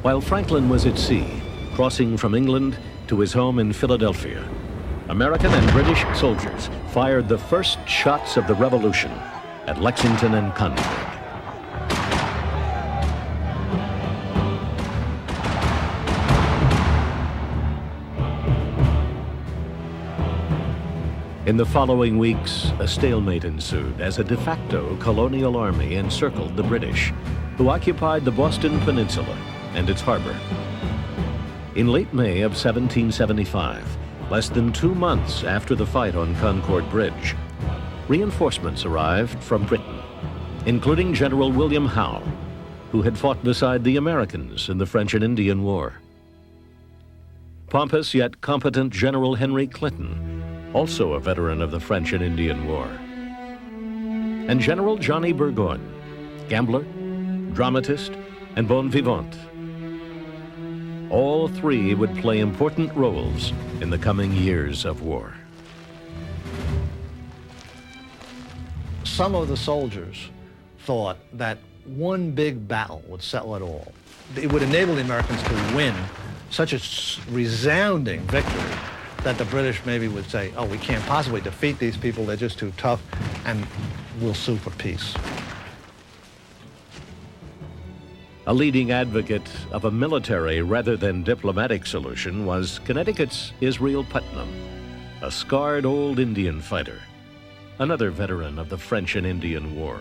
While Franklin was at sea, crossing from England to his home in Philadelphia, American and British soldiers fired the first shots of the Revolution at Lexington and Concord. In the following weeks, a stalemate ensued as a de facto colonial army encircled the British, who occupied the Boston Peninsula and its harbor. In late May of 1775, less than 2 months after the fight on Concord Bridge, reinforcements arrived from Britain, including General William Howe, who had fought beside the Americans in the French and Indian War. Pompous yet competent General Henry Clinton, also a veteran of the French and Indian War. And General Johnny Burgoyne, gambler, dramatist, and bon vivant. All three would play important roles in the coming years of war. Some of the soldiers thought that one big battle would settle it all. It would enable the Americans to win such a resounding victory that the British maybe would say, oh, we can't possibly defeat these people, they're just too tough, and we'll sue for peace. A leading advocate of a military rather than diplomatic solution was Connecticut's Israel Putnam, a scarred old Indian fighter, another veteran of the French and Indian War.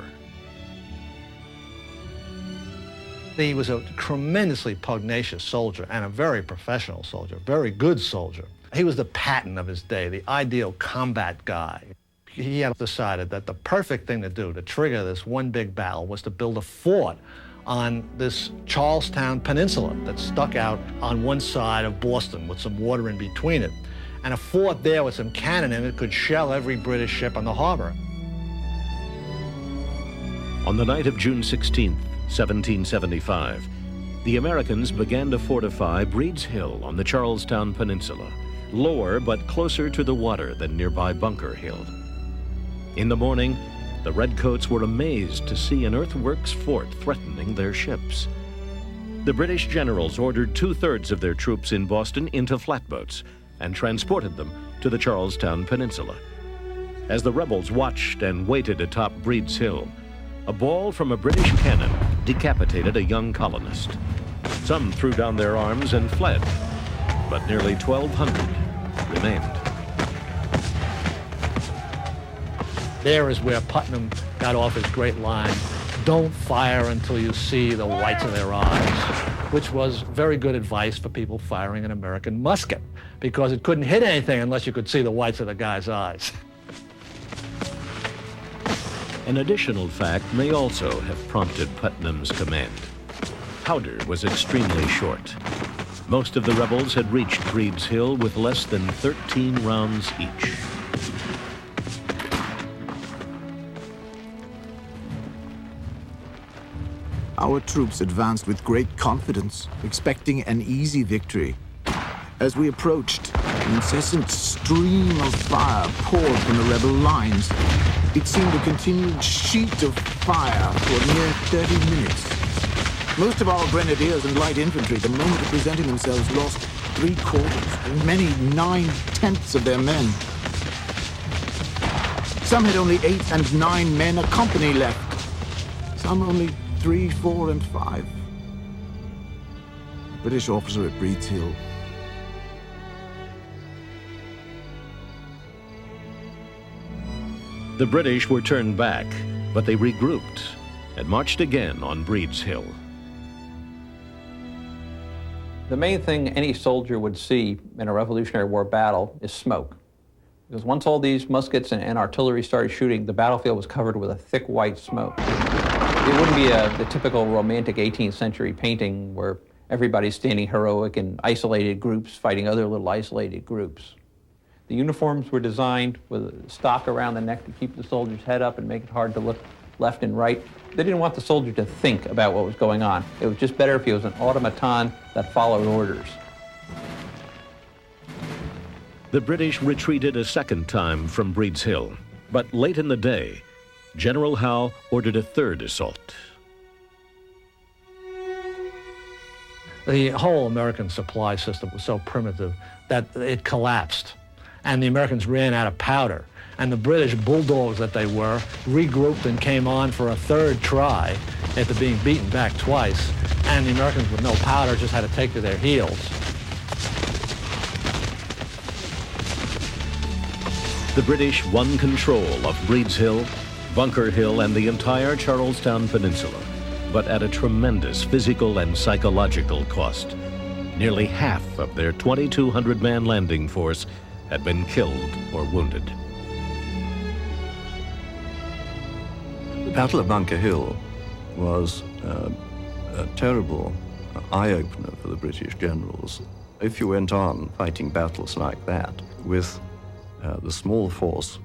He was a tremendously pugnacious soldier and a very professional soldier, very good soldier. He was the Patton of his day, the ideal combat guy. He had decided that the perfect thing to do to trigger this one big battle was to build a fort on this Charlestown Peninsula that stuck out on one side of Boston with some water in between it. And a fort there with some cannon in it could shell every British ship on the harbor. On the night of June 16, 1775, the Americans began to fortify Breed's Hill on the Charlestown Peninsula, lower but closer to the water than nearby Bunker Hill. In the morning, the Redcoats were amazed to see an earthworks fort threatening their ships. The British generals ordered 2/3 of their troops in Boston into flatboats and transported them to the Charlestown Peninsula. As the rebels watched and waited atop Breed's Hill, a ball from a British cannon decapitated a young colonist. Some threw down their arms and fled, but nearly 1,200 remained. There is where Putnam got off his great line, "Don't fire until you see the whites of their eyes," which was very good advice for people firing an American musket, because it couldn't hit anything unless you could see the whites of the guy's eyes. An additional fact may also have prompted Putnam's command. Powder was extremely short. Most of the rebels had reached Breed's Hill with less than 13 rounds each. Our troops advanced with great confidence, expecting an easy victory. As we approached, an incessant stream of fire poured from the rebel lines. It seemed a continued sheet of fire for near 30 minutes. Most of our grenadiers and light infantry, the moment of presenting themselves, lost 3/4 and many 9/10 of their men. Some had only 8 and 9 men a company left. Some only 3, 4, and 5. A British officer at Breed's Hill. The British were turned back, but they regrouped and marched again on Breed's Hill. The main thing any soldier would see in a Revolutionary War battle is smoke. Because once all these muskets and artillery started shooting, the battlefield was covered with a thick white smoke. It wouldn't be the typical romantic 18th century painting where everybody's standing heroic in isolated groups fighting other little isolated groups. The uniforms were designed with a stock around the neck to keep the soldier's head up and make it hard to look left and right. They didn't want the soldier to think about what was going on. It was just better if he was an automaton that followed orders. The British retreated a second time from Breed's Hill, but late in the day, General Howe ordered a third assault. The whole American supply system was so primitive that it collapsed, and the Americans ran out of powder. And the British bulldogs that they were regrouped and came on for a third try after being beaten back twice. And the Americans with no powder just had to take to their heels. The British won control of Breeds Hill, Bunker Hill, and the entire Charlestown Peninsula, but at a tremendous physical and psychological cost. Nearly half of their 2,200-man landing force had been killed or wounded. The Battle of Bunker Hill was a terrible eye-opener for the British generals. If you went on fighting battles like that with the small force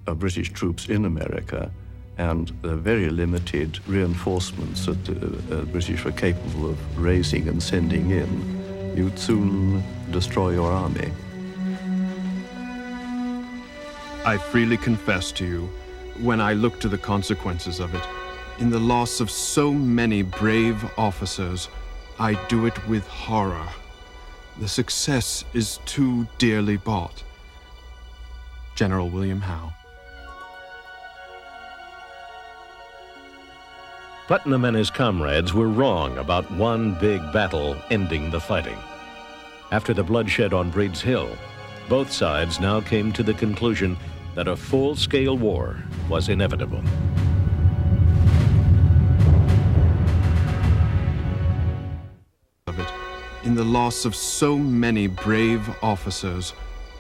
of British troops in America and the very limited reinforcements that the British were capable of raising and sending in, you'd soon destroy your army. I freely confess to you, when I look to the consequences of it, in the loss of so many brave officers, I do it with horror. The success is too dearly bought. General William Howe. Putnam and his comrades were wrong about one big battle ending the fighting. After the bloodshed on Breeds Hill, both sides now came to the conclusion that a full-scale war was inevitable. In the loss of so many brave officers,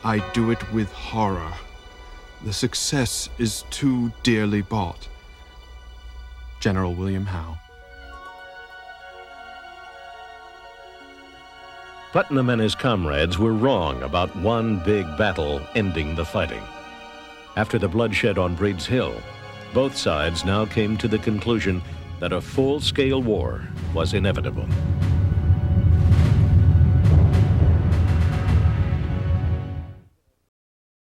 I do it with horror. The success is too dearly bought. General William Howe. Putnam and his comrades were wrong about one big battle ending the fighting. After the bloodshed on Breeds Hill, both sides now came to the conclusion that a full-scale war was inevitable.